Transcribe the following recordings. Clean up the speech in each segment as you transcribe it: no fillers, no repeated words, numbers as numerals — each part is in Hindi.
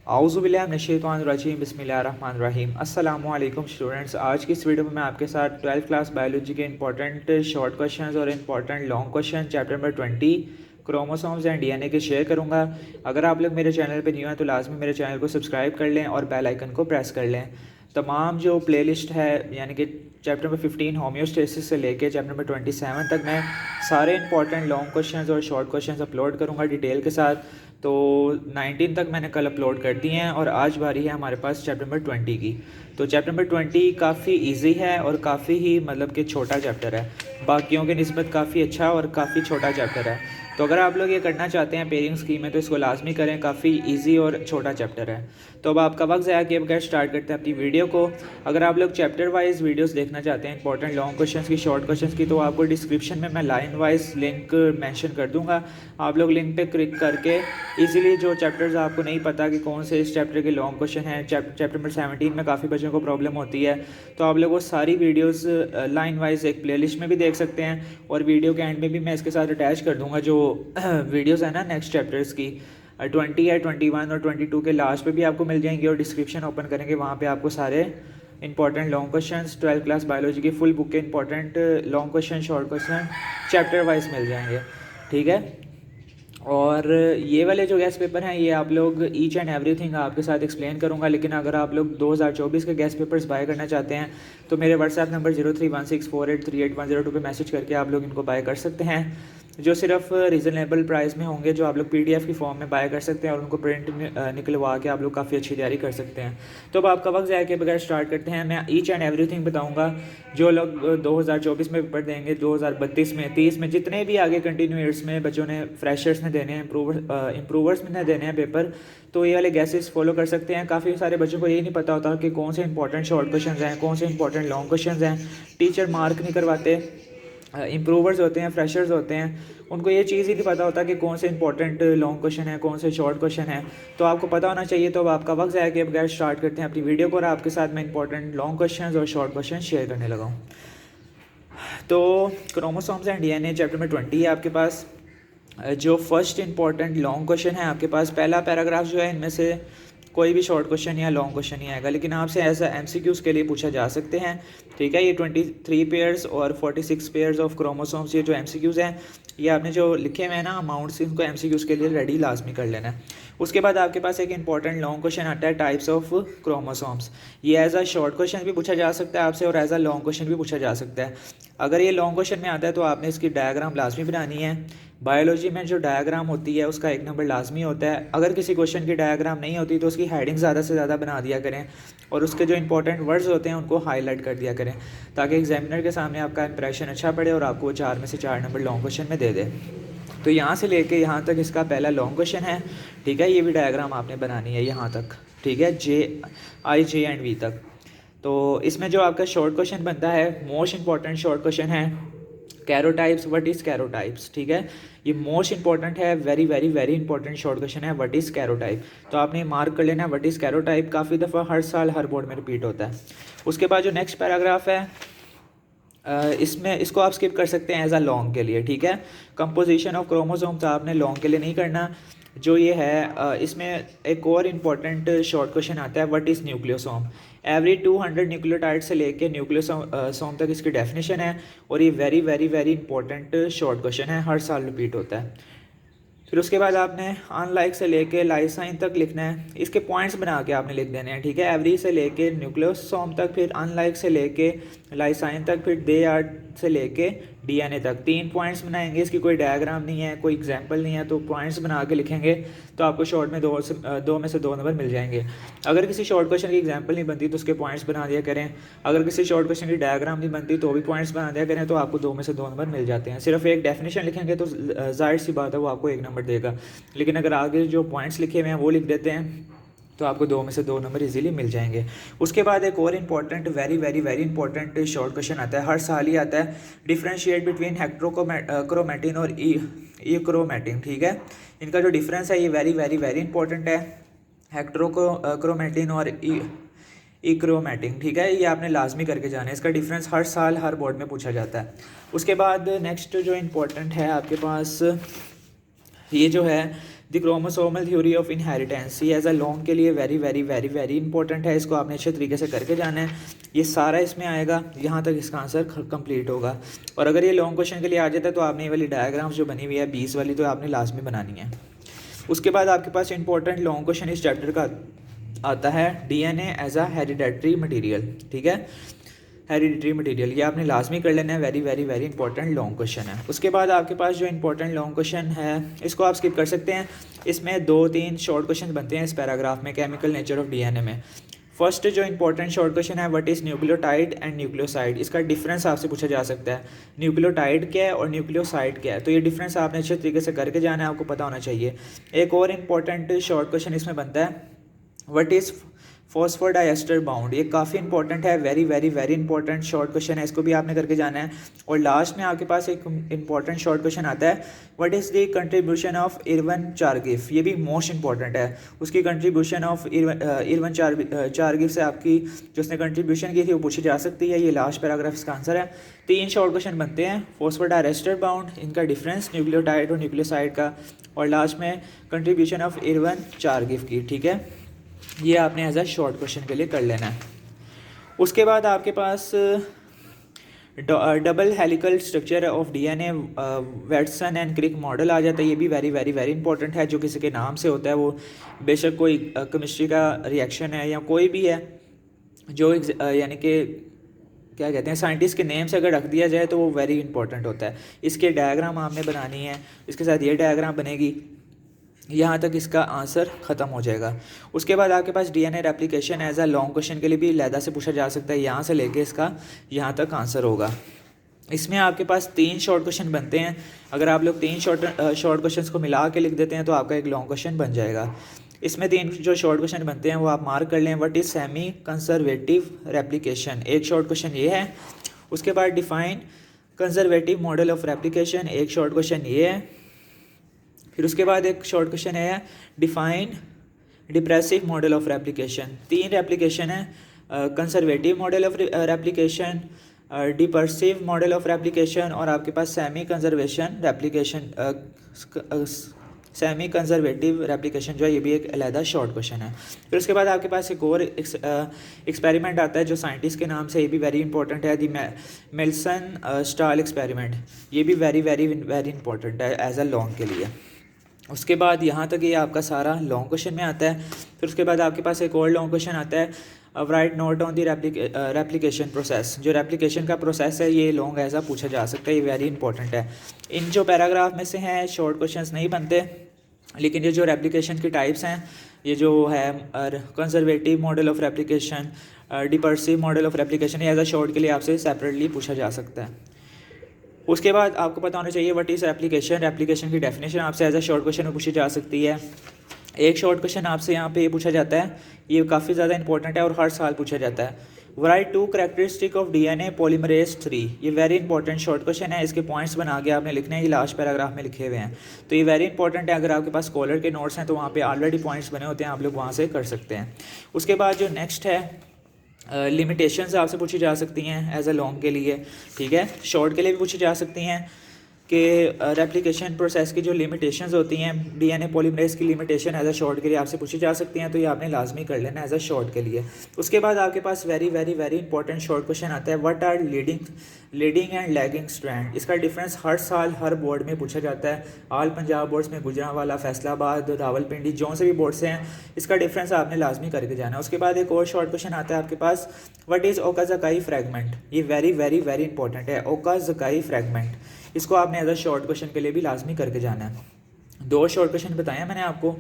आऊज़ुबिल्लाहिमिनश्शैतानिर्रजीम बिस्मिल्लाहिर्रहमानिर्रहीम। अस्सलामु अलैकुम स्टूडेंट्स। आज की इस वीडियो में मैं आपके साथ 12th क्लास बायोलॉजी के इंपॉर्टेंट शॉर्ट क्वेश्चंस और important long question chapter number 20 chromosomes and DNA के शेयर करूंगा। अगर आप लोग मेरे चैनल पर न्यू हैं तो लाजमी मेरे चैनल को सब्सक्राइब कर लें और बेल आइकन को प्रेस कर लें। तमाम जो प्लेलिस्ट है यानी कि चैप्टर नंबर 15 होम्योस्टेसिस से लेके चैप्टर नंबर 27 तक मैं सारे इंपॉर्टेंट लॉन्ग क्वेश्चंस और शॉर्ट क्वेश्चंस अपलोड करूंगा डिटेल के साथ। तो 19 तक मैंने कल अपलोड कर दिए हैं और आज बारी है हमारे पास चैप्टर नंबर 20 की। तो चैप्टर नंबर 20 काफ़ी इजी है और काफ़ी ही मतलब कि छोटा चैप्टर है, बाकियों के निस्बत काफ़ी अच्छा और काफ़ी छोटा चैप्टर है। तो अगर आप लोग ये करना चाहते हैं पेयरिंग स्कीम में तो इसको लाजमी करें, काफ़ी इजी और छोटा चैप्टर है। तो अब आपका वक्त ज़ाया किए बगैर स्टार्ट करते हैं अपनी वीडियो को। अगर आप लोग चैप्टर वाइज वीडियोस देखना चाहते हैं इंपॉर्टेंट लॉन्ग क्वेश्चंस की, शॉर्ट क्वेश्चंस की, तो आपको डिस्क्रिप्शन में मैं लाइन वाइज लिंक मेंशन कर दूंगा। आप लोग लिंक पे क्लिक करके इजीली जो चैप्टर्स आपको नहीं पता कि कौन से इस चैप्टर के लॉन्ग क्वेश्चन हैं, चैप्टर नंबर 17 में काफ़ी बच्चों को प्रॉब्लम होती है, तो आप लोग वो सारी वीडियोस लाइन वाइज एक प्लेलिस्ट में भी देख सकते हैं और वीडियो के एंड में भी मैं इसके साथ अटैच कर दूंगा जो वीडियोस है ना नेक्स्ट चैप्टर्स की। 20 है, 21 और 22 के लास्ट पे भी आपको मिल जाएंगे और डिस्क्रिप्शन ओपन करेंगे वहाँ पे आपको सारे important long questions 12th class biology की फुल बुक के important long question short question chapter wise मिल जाएंगे, ठीक है। और ये वाले जो गेस्ट पेपर हैं ये आप लोग ईच एंड एवरीथिंग आपके साथ एक्सप्लेन करूंगा, लेकिन अगर आप लोग 2024 के गेस्ट पेपर्स बाय करना चाहते हैं तो मेरे व्हाट्सएप नंबर 0316483810 पे मैसेज करके आप लोग इनको बाय कर सकते हैं, जो सिर्फ रीज़नेबल प्राइस में होंगे, जो आप लोग पीडीएफ की फॉर्म में बाय कर सकते हैं और उनको प्रिंट निकलवा के आप लोग काफ़ी अच्छी तैयारी कर सकते हैं। तो अब आपका वक्त ज़ाया के बगैर स्टार्ट करते हैं। मैं ईच एंड एवरीथिंग बताऊंगा। जो लोग 2024 में पेपर देंगे, 2032 में, 30 में, जितने भी आगे कंटिन्यू ईयर्स में बच्चों ने, फ्रेशर्स ने देने हैं, इम्प्रूवर्स में देने हैं पेपर, तो ये वाले गैसेस फॉलो कर सकते हैं। काफ़ी सारे बच्चों को यही नहीं पता होता कि कौन से इंपॉर्टेंट शॉर्ट क्वेश्चन हैं, कौन से इंपॉर्टेंट लॉन्ग क्वेश्चन हैं। टीचर मार्क नहीं करवाते, इम्प्रूवर्स होते हैं, फ्रेशर्स होते हैं, उनको ये चीज़ ही नहीं पता होता कि कौन से इंपॉर्टेंट लॉन्ग क्वेश्चन है, कौन से शॉर्ट क्वेश्चन है, तो आपको पता होना चाहिए। तो अब आपका वक्त ज़ाया के बगैर स्टार्ट करते हैं अपनी वीडियो को और आपके साथ मैं इंपॉर्टेंट लॉन्ग क्वेश्चन और शॉर्ट क्वेश्चन शेयर करने लगा हूँ। तो क्रोमोसोम्स एंड डीएनए चैप्टर में 20 है आपके पास। जो फर्स्ट इंपॉर्टेंट लॉन्ग क्वेश्चन है आपके पास, पहला पैराग्राफ जो है इनमें से कोई भी शॉर्ट क्वेश्चन या लॉन्ग क्वेश्चन नहीं आएगा, लेकिन आपसे ऐसा एमसीक्यूज़ के लिए पूछा जा सकते हैं, ठीक है। ये 23 पेयर्स और 46 पेयर्स ऑफ क्रोमोसोम्स, ये जो एमसीक्यूज़ हैं ये आपने जो लिखे हुए हैं ना अमाउंट्स, इनको एमसीक्यूज़ के लिए रेडी लाजमी कर लेना है। उसके बाद आपके पास एक इंपॉर्टेंट लॉन्ग क्वेश्चन आता है टाइप्स ऑफ क्रोमोसोम्स। ये एज अ शॉर्ट क्वेश्चन भी पूछा जा सकता है आपसे और एज अ लॉन्ग क्वेश्चन भी पूछा जा सकता है। अगर ये लॉन्ग क्वेश्चन में आता है तो आपने इसकी डायग्राम लाजमी बनानी है। बायोलॉजी में जो डायग्राम होती है उसका 1 नंबर लाजमी होता है। अगर किसी क्वेश्चन की डायग्राम नहीं होती तो उसकी हेडिंग ज़्यादा से ज़्यादा बना दिया करें और उसके जो इंपॉर्टेंट वर्ड्स होते हैं उनको हाईलाइट कर दिया करें, ताकि एग्जामिनर के सामने आपका इंप्रेशन अच्छा पड़े और आपको 4 में से 4 नंबर लॉन्ग क्वेश्चन में दे दे। तो यहाँ से लेके यहाँ तक इसका पहला लॉन्ग क्वेश्चन है, ठीक है। ये भी डायग्राम आपने बनानी है यहाँ तक, ठीक है, J एंड V तक। तो इसमें जो आपका शॉर्ट क्वेश्चन बनता है, मोस्ट इंपॉर्टेंट शॉर्ट क्वेश्चन है कैरोटाइप्स, व्हाट इज़ कैरोटाइप्स, ठीक है। ये मोस्ट इंपॉर्टेंट है, very very very important short question है, व्हाट इज़ कैरोटाइप। तो आपने मार्क कर लेना व्हाट इज़ कैरोटाइप, काफ़ी दफ़ा हर साल हर बोर्ड में रिपीट होता है। उसके बाद जो नेक्स्ट पैराग्राफ है इसमें इसको आप स्किप कर सकते हैं एज अ लॉन्ग के लिए, ठीक है। कंपोजिशन ऑफ क्रोमोसोम्स आपने लॉन्ग के लिए नहीं करना। जो ये है इसमें एक और इम्पॉर्टेंट शॉर्ट क्वेश्चन आता है what is nucleosome. Every 200 nucleotide से लेके न्यूक्लियोसोम तक इसकी डेफिनेशन है और ये very very very important short question है, हर साल रिपीट होता है। फिर उसके बाद आपने अनलाइक से लेके लाइसाइन तक लिखना है, इसके पॉइंट्स बना के आपने लिख देने हैं, ठीक है। एवरी से लेके न्यूक्लियोसोम तक, फिर अनलाइक से लेके लाइसाइन तक, फिर दे आर से लेके डीएनए तक, 3 पॉइंट्स बनाएंगे। इसकी कोई डायग्राम नहीं है, कोई एग्जांपल नहीं है, तो पॉइंट्स बना के लिखेंगे तो आपको शॉर्ट में 2 में से 2 नंबर मिल जाएंगे। अगर किसी शॉर्ट क्वेश्चन की एग्जांपल नहीं बनती तो उसके पॉइंट्स बना दिया करें। अगर किसी शॉर्ट क्वेश्चन की डायग्राम नहीं बनती तो भी पॉइंट्स बना दिया करें, तो आपको 2 में से 2 नंबर मिल जाते हैं। सिर्फ एक डेफिनेशन लिखेंगे तो जाहिर सी बात है वो आपको 1 नंबर देगा, लेकिन अगर आगे जो पॉइंट्स लिखे हुए हैं वो लिख देते हैं तो आपको 2 में से 2 नंबर इजीली मिल जाएंगे। उसके बाद एक और important very very very important short question आता है, हर साल ही आता है, डिफरेंशिएट बिटवीन हेक्ट्रोक्रोमेटिन और ईक्रोमेटिन, ठीक है। इनका जो डिफरेंस है ये वेरी वेरी वेरी इंपॉर्टेंट है, हेक्ट्रोक्रोमेटिन और ईक्रोमेटिन, ठीक है। ये आपने लाजमी करके जाना है, इसका डिफरेंस हर साल हर बोर्ड में पूछा जाता है। उसके बाद नेक्स्ट जो इंपॉर्टेंट है आपके पास ये जो है the chromosomal theory of inheritance, ये एज अ लॉन्ग के लिए very very very very important है, इसको आपने अच्छे तरीके से करके जाना है। ये सारा इसमें आएगा, यहाँ तक इसका आंसर कंप्लीट होगा। और अगर ये लॉन्ग क्वेश्चन के लिए आ जाता है तो आपने ये वाली डायग्राम्स जो बनी हुई है 20 वाली, तो आपने लाजमी बनानी है। उसके बाद आपके पास इंपॉर्टेंट लॉन्ग क्वेश्चन इस चैप्टर का आता है DNA as a hereditary material, ठीक है, हेरिडिटरी मटेरियल, ये आपने लाजमी कर लेना है, very very very important long question है। उसके बाद आपके पास जो इंपॉर्टेंट लॉन्ग क्वेश्चन है इसको आप स्किप कर सकते हैं, इसमें 2-3 शॉर्ट क्वेश्चन बनते हैं इस पैराग्राफ में, केमिकल नेचर ऑफ डीएनए में। फर्स्ट जो इंपॉर्टेंट शॉर्ट क्वेश्चन है, what is nucleotide and nucleoside, इसका डिफरेंस आपसे पूछा जा सकता है, न्यूक्लियोटाइड क्या है और न्यूक्लियोसाइड क्या है, तो ये डिफरेंस आपने अच्छे तरीके से करके जाना है, आपको पता होना चाहिए। एक और इंपॉर्टेंट शॉर्ट क्वेश्चन इसमें बनता है, व्हाट इज़ फॉस्फोडाइएस्टर बाउंड, ये काफ़ी इंपॉर्टेंट है, very very very important short question है, इसको भी आपने करके जाना है। और लास्ट में आपके पास एक इंपॉर्टेंट शॉर्ट क्वेश्शन आता है, what is the contribution of Erwin Chargaff, ये भी मोस्ट इंपॉर्टेंट है, उसकी कंट्रीब्यूशन ऑफ इरवन चारगिफ से आपकी जो उसने कंट्रीब्यूशन की थी वो पूछी जा सकती है। ये लास्ट पैराग्राफ इसका आंसर है। 3 शॉर्ट क्वेश्चन बनते हैं, फॉस्फोडाइएस्टर बाउंड, इनका डिफरेंस, न्यूक्लियोटाइड और न्यूक्लियोसाइड का, और लास्ट में कंट्रीब्यूशन ऑफ इरवन चारगिफ की, ठीक है। ये आपने एज अ शॉर्ट क्वेश्चन के लिए कर लेना है। उसके बाद आपके पास double helical structure of DNA Watson and Crick model आ जाता है, ये भी वेरी वेरी वेरी इंपॉर्टेंट है, जो किसी के नाम से होता है, वो बेशक कोई केमिस्ट्री का रिएक्शन है या कोई भी है, जो यानी कि क्या कहते हैं साइंटिस्ट के नेम से अगर रख दिया जाए तो वो वेरी इंपॉर्टेंट होता है। इसके डायग्राम आपने बनानी है, इसके साथ ये डायग्राम बनेगी, यहाँ तक इसका आंसर ख़त्म हो जाएगा। उसके बाद आपके पास DNA replication as a long question के लिए भी लैदा से पूछा जा सकता है, यहाँ से लेके इसका यहाँ तक आंसर होगा। इसमें आपके पास 3 शॉर्ट क्वेश्चन बनते हैं, अगर आप लोग 3 शॉर्ट क्वेश्चन को मिला के लिख देते हैं तो आपका एक लॉन्ग क्वेश्चन बन जाएगा। इसमें 3 जो शॉर्ट क्वेश्चन बनते हैं वो आप मार्क कर लें। What is semi conservative replication, एक शॉर्ट क्वेश्चन ये है। उसके बाद define conservative model of replication, एक शॉर्ट क्वेश्चन ये है। फिर उसके बाद एक शॉर्ट क्वेश्चन है define dispersive model of replication, 3 replication है, conservative model of replication, dispersive model of replication, और आपके पास semi conservation replication, semi conservative replication जो है, ये भी एक अलहदा शॉर्ट क्वेश्चन है। फिर उसके बाद आपके पास एक और एक्सपेरिमेंट आता है जो साइंटिस्ट के नाम से, ये भी वेरी इंपॉर्टेंट है, दी मेल्सन स्टाल एक्सपेरिमेंट, ये भी वेरी वेरी वेरी इंपॉर्टेंट है एज अ लॉन्ग के लिए। उसके बाद यहाँ तक ये आपका सारा लॉन्ग क्वेश्चन में आता है। फिर उसके बाद आपके पास एक और लॉन्ग क्वेश्चन आता है, right note on the replication process, जो रेप्लिकेशन का प्रोसेस है ये लॉन्ग ऐसा पूछा जा सकता है, ये वेरी इंपॉर्टेंट है। इन जो पैराग्राफ में से हैं शॉर्ट क्वेश्चंस नहीं बनते, लेकिन ये जो रेप्लिकेशन की टाइप्स हैं, ये जो है conservative model of replication, dispersive model of replication, ये एज अ शॉर्ट के लिए आपसे सेपरेटली पूछा जा सकता है। उसके बाद आपको पता होना चाहिए व्हाट इज़ रेप्लिकेशन, रेप्लिकेशन की डेफिनेशन आपसे एज अ शॉर्ट क्वेश्चन में पूछी जा सकती है। एक शॉर्ट क्वेश्चन आपसे यहाँ पे ये पूछा जाता है, ये काफ़ी ज़्यादा इंपॉर्टेंट है और हर साल पूछा जाता है, right 2 characteristic of DNA polymerase 3, ये वेरी इंपॉर्टेंट शॉर्ट क्वेश्चन है, इसके पॉइंट्स बना के आपने लिखने हैं, ये लास्ट पैराग्राफ में लिखे हुए हैं, तो ये वेरी इंपॉर्टेंट है। अगर आपके पास स्कॉलर के नोट्स हैं तो वहाँ पे ऑलरेडी पॉइंट्स बने होते हैं, आप लोग वहाँ से कर सकते हैं। उसके बाद जो नेक्स्ट है लिमिटेशंस आपसे पूछी जा सकती हैं एज अ लॉन्ग के लिए, ठीक है, शॉर्ट के लिए भी पूछी जा सकती हैं कि रेप्लिकेशन प्रोसेस की जो लिमिटेशंस होती हैं, डीएनए पॉलीमरेज की लिमिटेशन एज अ शॉर्ट के लिए आपसे पूछी जा सकती हैं, तो ये आपने लाजमी कर लेना एज अ शॉर्ट के लिए। उसके बाद आपके पास very very very important short question आता है, what are leading and lagging strand, इसका डिफरेंस हर साल हर बोर्ड में पूछा जाता है, ऑल पंजाब बोर्ड्स में, गुजरांवाला, फैसलाबाद, रावलपिंडी, जो से भी बोर्ड से हैं, इसका डिफरेंस आपने लाजमी करके जाना है। उसके बाद एक और शॉर्ट क्वेश्चन आता है आपके पास, व्हाट इज़ ओकाज़ाकी फ्रैगमेंट, ये वेरी वेरी वेरी इंपॉर्टेंट है, ओकाज़ाकी फ्रैगमेंट, इसको आपने एज अ शॉर्ट क्वेश्चन के लिए भी लाजमी करके जाना है। 2 शॉर्ट क्वेश्चन बताए मैंने आपको,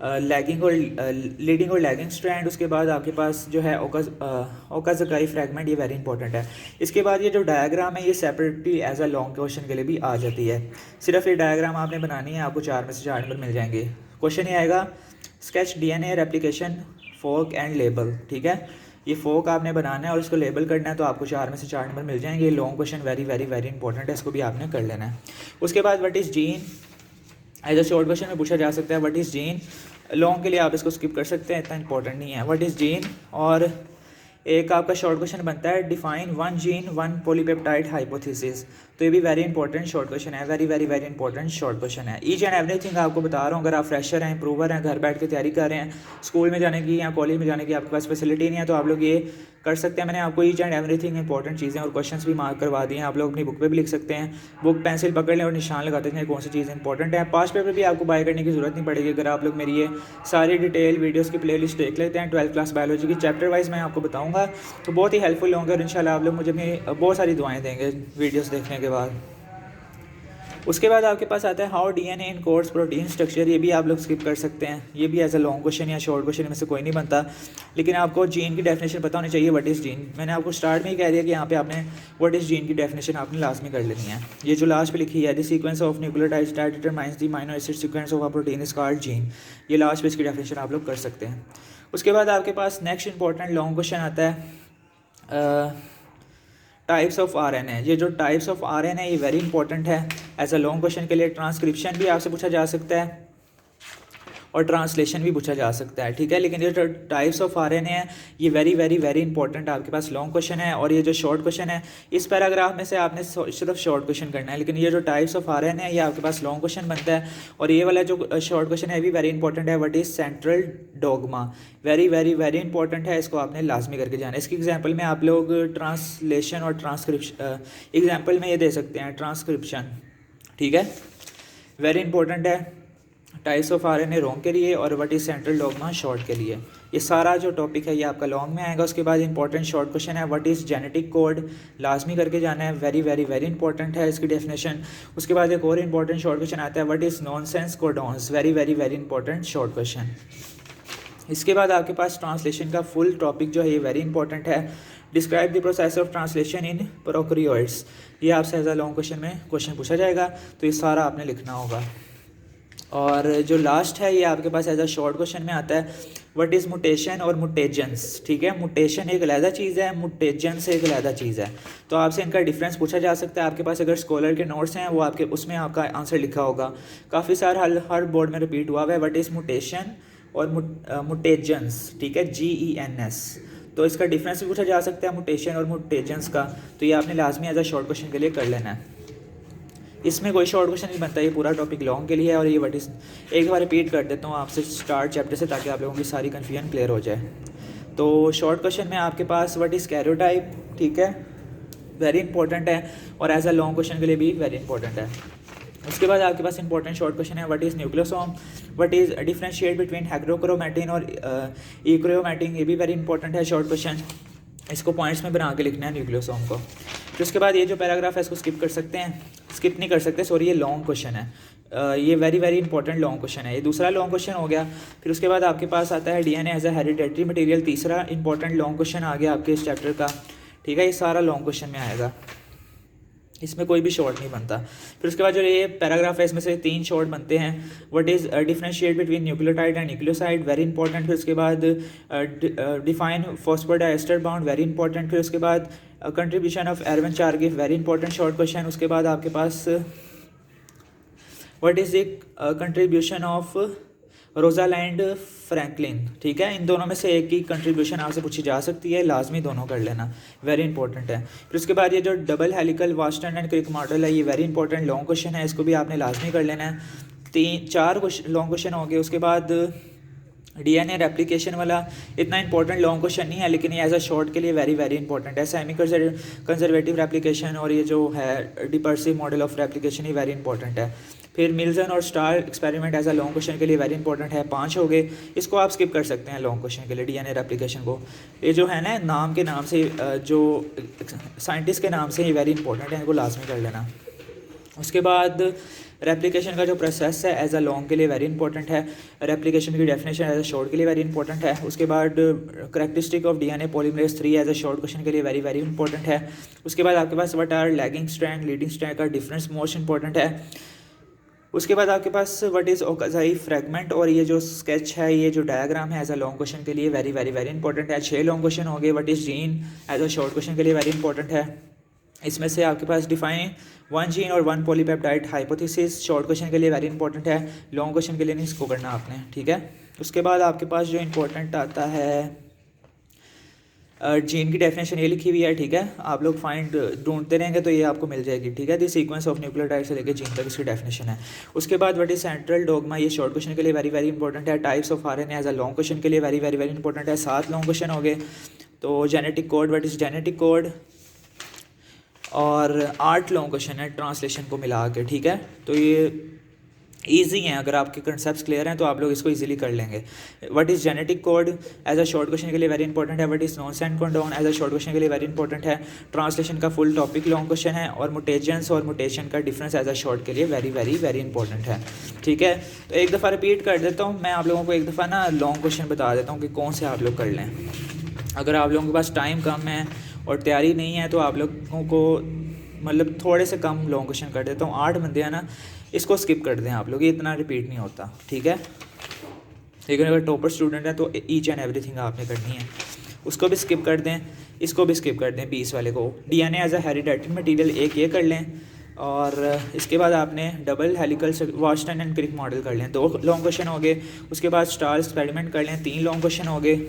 लैगिंग और लीडिंग और लैगिंग स्ट्रैंड। उसके बाद आपके पास जो है ओकाज़ाकी फ्रैगमेंट, ये वेरी इंपॉर्टेंट है। इसके बाद ये जो डायग्राम है ये separately as a long question के लिए भी आ जाती है, सिर्फ ये डायग्राम आपने बनानी है, आपको 4 में से 4 नंबर मिल जाएंगे। क्वेश्चन ये आएगा, sketch DNA replication fork and label, ठीक है, ये फोक आपने बनाना है और इसको लेबल करना है, तो आपको 4 में से 4 नंबर मिल जाएंगे। ये long question very very very important है, इसको भी आपने कर लेना है। उसके बाद what is gene, as a short question में पूछा जा सकता है व्हाट इज़ जीन, लॉन्ग के लिए आप इसको स्किप कर सकते हैं, इतना इंपॉर्टेंट नहीं है। व्हाट इज़ जीन, और एक आपका शॉर्ट क्वेश्चन बनता है डिफाइन 1 जीन 1 पॉलीपेप्टाइड हाइपोथेसिस, तो ये भी वेरी इंपॉर्टेंट शॉर्ट क्वेश्चन है, very very very important short question है। ईच एंड एवरीथिंग आपको बता रहा हूँ, अगर आप फ्रेशर हैं, इंप्रूवर हैं, घर बैठ के तैयारी कर रहे हैं, स्कूल में जाने की या कॉलेज में जाने की आपके पास फैसिलिटी नहीं है, तो आप लोग ये कर सकते हैं। मैंने आपको ईच एंड एवरीथिंग इंपॉर्टेंट चीज़ें और क्वेश्चंस भी मार्क करवा दिए हैं, आप लोग अपनी बुक पे भी लिख सकते हैं। बुक पेंसिल पकड़ लें और निशान लगाते हैं कौन सी चीज़ इंपॉर्टेंट है। पास पेपर भी आपको बाय करने की ज़रूरत नहीं पड़ेगी अगर आप लोग मेरी ये सारी डिटेल वीडियोज़ की प्लेलिस्ट देख लेते हैं। 12th क्लास बायोलॉजी की चैप्टर वाइज मैं आपको बताऊँगा, तो बहुत ही हेल्पफुल होंगे और इंशाल्लाह आप लोग मुझे अपनी बहुत सारी दुआएँ देंगे वीडियोज़ देखने के बाद। उसके बाद आपके पास आता है how DNA in codes protein structure. ये भी आप लोग स्किप कर सकते हैं, ये भी एज अ लॉन्ग क्वेश्चन या शॉर्ट क्वेश्चन में से कोई नहीं बनता, लेकिन आपको जीन की डेफिनेशन पता होनी चाहिए। व्हाट इज़ जीन, मैंने आपको स्टार्ट में ही कह दिया कि यहाँ पे आपने व्हाट इज़ जीन की डेफिनेशन आपने लाजमी कर लेनी है। ये जो लास्ट पे लिखी है the sequence of nucleotides that determines the amino acid sequence of a protein is called gene, ये लास्ट पे इसकी डेफिनेशन आप लोग कर सकते हैं। उसके बाद आपके पास नेक्स्ट इंपॉर्टेंट लॉन्ग क्वेश्चन आता है टाइप्स ऑफ आरएनए। ये जो टाइप्स ऑफ आरएनए ये वेरी इंपॉर्टेंट है एज अ लॉन्ग क्वेश्चन के लिए। ट्रांसक्रिप्शन भी आपसे पूछा जा सकता है और ट्रांसलेशन भी पूछा जा सकता है, ठीक है। लेकिन ये जो टाइप्स ऑफ आरएनए है ये वेरी वेरी वेरी इंपॉर्टेंट आपके पास लॉन्ग क्वेश्चन है। और ये जो शॉर्ट क्वेश्चन है इस पैराग्राफ में से आपने सिर्फ शॉर्ट क्वेश्चन करना है, लेकिन ये जो टाइप्स ऑफ आरएनए है ये आपके पास लॉन्ग क्वेश्चन बनता है। और ये वाला जो शॉर्ट क्वेश्चन है भी वेरी इंपॉर्टेंट है, what is central dogma, very very very important है, इसको आपने लाजमी करके जाना है। इसकी एग्जाम्पल में आप लोग ट्रांसलेशन और ट्रांसक्रिप्शन एग्जाम्पल में ये दे सकते हैं ट्रांसक्रिप्शन, ठीक है, वेरी इंपॉर्टेंट है टाइप्स ऑफ आरएनए लॉन्ग के लिए और what is central dogma short के लिए। ये सारा जो टॉपिक है ये आपका लॉन्ग में आएगा। उसके बाद इंपॉर्टेंट शॉर्ट क्वेश्चन है व्हाट इज़ जेनेटिक कोड, लाजमी करके जाना है, वेरी वेरी वेरी इंपॉर्टेंट है इसकी डेफिनेशन। उसके बाद एक और इंपॉर्टेंट शॉर्ट क्वेश्चन आता है what is nonsense codons, very very very important short question. इसके बाद आपके पास ट्रांसलेशन का फुल टॉपिक जो है ये वेरी इंपॉर्टेंट है। Describe the process of translation in prokaryotes, ये आपसे एज अ लॉन्ग क्वेश्चन में क्वेश्चन पूछा जाएगा, तो ये सारा आपने लिखना होगा। और जो लास्ट है ये आपके पास एज अ शॉर्ट क्वेश्चन में आता है व्हाट इज़ मुटेशन और मुटेजेंस, ठीक है। मुटेशन एक अलहदा चीज़ है, मुटेजेंस एक अलहदा चीज़ है, तो आपसे इनका डिफरेंस पूछा जा सकता है। आपके पास अगर स्कॉलर के नोट्स हैं वो आपके उसमें आपका आंसर लिखा होगा, काफ़ी सारा हर बोर्ड में रिपीट हुआ है व्हाट इज़ मुटेशन और मुटेजेंस, ठीक है, GENS, तो इसका डिफरेंस भी पूछा जा सकता है मुटेशन और मुटेजेंस का, तो ये आपने लाजमी एज अ शॉर्ट क्वेश्चन के लिए कर लेना है। इसमें कोई शॉर्ट क्वेश्चन नहीं बनता, ये पूरा टॉपिक लॉन्ग के लिए है। और ये व्हाट इज़ एक बार रिपीट कर देता हूँ आपसे स्टार्ट चैप्टर से, ताकि आप लोगों की सारी कन्फ्यूजन क्लियर हो जाए। तो शॉर्ट क्वेश्चन में आपके पास व्हाट इज़ कैरियोटाइप, ठीक है, वेरी इंपॉर्टेंट है और एज अ लॉन्ग क्वेश्चन के लिए भी वेरी इंपॉर्टेंट है। उसके बाद आपके पास इंपॉर्टेंट शॉर्ट क्वेश्चन है what is nucleosome, what is differentiate between heterochromatin और इक्रोमैटिन, ये भी वेरी इंपॉर्टेंट है शॉर्ट क्वेश्चन, इसको पॉइंट्स में बना के लिखना है न्यूक्लियोसोम को। फिर उसके बाद ये जो पैराग्राफ है इसको स्किप कर सकते हैं, स्किप नहीं कर सकते सॉरी, ये लॉन्ग क्वेश्चन है, ये very very important long question है, ये दूसरा लॉन्ग क्वेश्चन हो गया। फिर उसके बाद आपके पास आता है DNA as a hereditary material, तीसरा इंपॉर्टेंट लॉन्ग क्वेश्चन आ गया आपके इस चैप्टर का, ठीक है। ये सारा लॉन्ग क्वेश्चन में आएगा, इसमें कोई भी शॉर्ट नहीं बनता। फिर उसके बाद जो ये पैराग्राफ है इसमें से 3 शॉर्ट बनते हैं, what is differentiate between nucleotide and nucleoside, very important. फिर उसके बाद define phosphodiester bond, very important. फिर उसके बाद contribution of Erwin Chargaff, very important short question. उसके बाद आपके पास what is the contribution of Rosalind Franklin, ठीक है। इन दोनों में से एक की कंट्रीब्यूशन आपसे पूछी जा सकती है, लाजमी दोनों कर लेना, वेरी इंपॉर्टेंट है। फिर उसके बाद ये जो डबल हेलिकल वास्टन एंड क्रिक मॉडल है ये वेरी इंपॉर्टेंट लॉन्ग क्वेश्चन है, इसको भी आपने लाजमी कर लेना है। 4 लॉन्ग क्वेश्चन हो गए। उसके बाद डीएनए रेप्लिकेशन वाला इतना इंपॉर्टेंट लॉन्ग क्वेश्चन नहीं है, लेकिन ये एज अ शॉर्ट के लिए वेरी वेरी इंपॉर्टेंट है। सेमी कंजर्वेटिव रेप्लिकेशन और ये जो है डिपर्सिव मॉडल ऑफ रेप्लिकेशन ये वेरी इंपॉर्टेंट है। फिर मिल्सन और Stahl experiment as a long question के लिए वेरी इंपॉर्टेंट है, 5 हो गए। इसको आप स्किप कर सकते हैं लॉन्ग क्वेश्चन के लिए, डीएनए रेप्लिकेशन को। ये जो है ना नाम के नाम से जो साइंटिस्ट के नाम से ये वेरी इंपॉर्टेंट है, इनको लाजमी कर लेना। उसके बाद रेप्लिकेशन का जो प्रोसेस है एज अ लॉन्ग के लिए वेरी इंपॉर्टेंट है, रेप्लिकेशन की डेफिनेशन एज अ शॉर्ट के लिए वेरी इंपॉर्टेंट है। उसके बाद characteristic of DNA polymerase 3 as a short question के लिए वेरी वेरी इंपॉर्टेंट है। उसके बाद आपके पास what are lagging strand leading strand का डिफरेंस मोस्ट इंपॉर्टेंट है। उसके बाद आपके पास व्हाट इज़ ओकाज़ाई फ्रैगमेंट और ये जो स्केच है ये जो डायग्राम है एज अ लॉन्ग क्वेश्चन के लिए वेरी वेरी वेरी इंपॉर्टेंट है। 6 लॉन्ग क्वेश्चन हो गए। What is gene as a short question के लिए वेरी इंपॉर्टेंट है। इसमें से आपके पास डिफाइन 1 जीन और 1 पॉलीपेप्टाइड हाइपोथेसिस, शॉर्ट क्वेश्चन के लिए वेरी इंपॉर्टेंट है, लॉन्ग क्वेश्चन के लिए नहीं इसको करना आपने, ठीक है। उसके बाद आपके पास जो इंपॉर्टेंट आता है जीन की डेफिनेशन ये लिखी हुई है, ठीक है। आप लोग फाइंड ढूंढते रहेंगे तो ये आपको मिल जाएगी, ठीक है। द सीक्वेंस ऑफ न्यूक्लियोटाइड से लेकर जीन तक इसकी डेफिनेशन है। उसके बाद व्हाट इज सेंट्रल डोगमा, ये शॉर्ट क्वेश्चन के लिए वेरी वेरी इंपॉर्टेंट है। Types of RNA as a long question के लिए वेरी वेरी वेरी इंपॉर्टेंट है। 7 लॉन्ग क्वेश्चन हो गए। तो genetic code, what is genetic code, और 8 लॉन्ग क्वेश्चन है ट्रांसलेशन को मिला के, ठीक है। तो ये ईजी हैं, अगर आपके कंसेप्ट क्लियर हैं तो आप लोग इसको इजीली कर लेंगे। What is genetic code as a short question के लिए वेरी इंपॉर्टेंट है। What is nonsense codon as a short question के लिए वेरी इंपॉर्टेंट है। ट्रांसलेशन का फुल टॉपिक लॉन्ग क्वेश्चन है। और मुटेशंस और मुटेशन का डिफरेंस एज अ शॉर्ट के लिए वेरी वेरी वेरी इंपॉर्टेंट है, ठीक है। तो एक दफ़ा रिपीट कर देता हूँ मैं आप लोगों को, एक दफ़ा ना लॉन्ग क्वेश्चन बता देता हूँ कि कौन से आप लोग कर लें। अगर आप लोगों के पास टाइम कम है और तैयारी नहीं है तो आप लोगों को मतलब थोड़े से कम लॉन्ग क्वेश्चन कर देता हूँ। 8 बंदे हैं ना, इसको स्किप कर दें आप लोग, ये इतना रिपीट नहीं होता, ठीक है। लेकिन अगर टॉपर स्टूडेंट है तो ईच एंड एवरीथिंग आपने करनी है। उसको भी स्किप कर दें, इसको भी स्किप कर दें, 20 वाले को। DNA as a hereditary material एक ये कर लें। और इसके बाद आपने double helical Watson and Crick model कर लें, 2 लॉन्ग क्वेश्चन हो गए। उसके बाद स्टार एक्सपेरिमेंट कर लें, 3 लॉन्ग क्वेश्चन हो गए।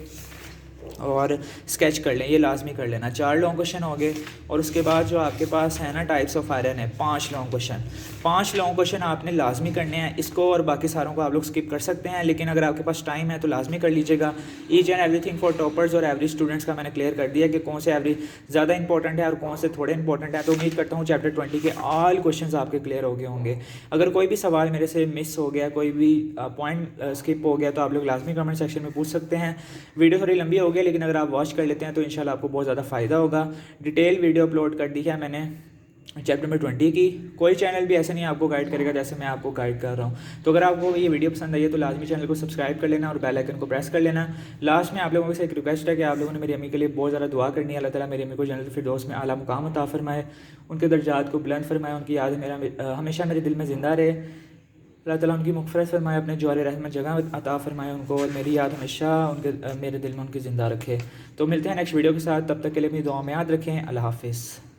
और स्केच कर लें, ये लाजमी कर लेना, 4 लॉन्ग क्वेश्चन हो गए। और उसके बाद जो आपके पास है ना टाइप्स ऑफ आयरन है, 5 लॉन्ग क्वेश्चन। 5 लॉन्ग क्वेश्चन आपने लाजमी करने हैं। इसको और बाकी सारों को आप लोग स्किप कर सकते हैं, लेकिन अगर आपके पास टाइम है तो लाजमी कर लीजिएगा। Each and everything for toppers और एवरेज स्टूडेंट्स का मैंने क्लियर कर दिया कि कौन से एवरेज ज़्यादा इंपॉर्टेंट है और कौन से थोड़े इंपॉर्टेंट है। तो उम्मीद करता हूँ चैप्टर 20 के ऑल क्वेश्चन आपके क्लियर हो गए होंगे। अगर कोई भी सवाल मेरे से मिस हो गया, कोई भी पॉइंट स्किप हो गया, तो आप लोग लाजमी कमेंट सेक्शन में पूछ सकते हैं। वीडियो थोड़ी लंबी हो गई, लेकिन अगर आप वॉच कर लेते हैं तो इंशाल्लाह आपको बहुत ज़्यादा फ़ायदा होगा। डिटेल वीडियो अपलोड कर दी है मैंने चैप्टर नंबर 20 की। कोई चैनल भी ऐसे नहीं आपको गाइड करेगा जैसे मैं आपको गाइड कर रहा हूँ। तो अगर आपको ये वीडियो पसंद आई है तो लाजमी चैनल को सब्सक्राइब कर लेना और बेल आइकन को प्रेस कर लेना। लास्ट में आप लोगों से एक रिक्वेस्ट है कि आप लोगों ने मेरी अम्मी के लिए बहुत ज़्यादा दुआ करनी है। अल्लाह ताला मेरी अम्मी को जन्नत फिरदौस में आला मुकाम अता फरमाए, उनके दर्जात को बुलंद फरमाए, उनकी याद मेरा हमेशा मेरे दिल में ज़िंदा रहे। अल्लाह ताला उनकी मग़फ़िरत फरमाए, अपने जवार रहमत जगह अता फरमाए उनको, और मेरी याद हमेशा उनके मेरे दिल में उनकी ज़िंदा रखे। तो मिलते हैं नेक्स्ट वीडियो के साथ, तब तक के लिए अपनी दुआ में याद रखें। अल्लाह हाफ़िज़।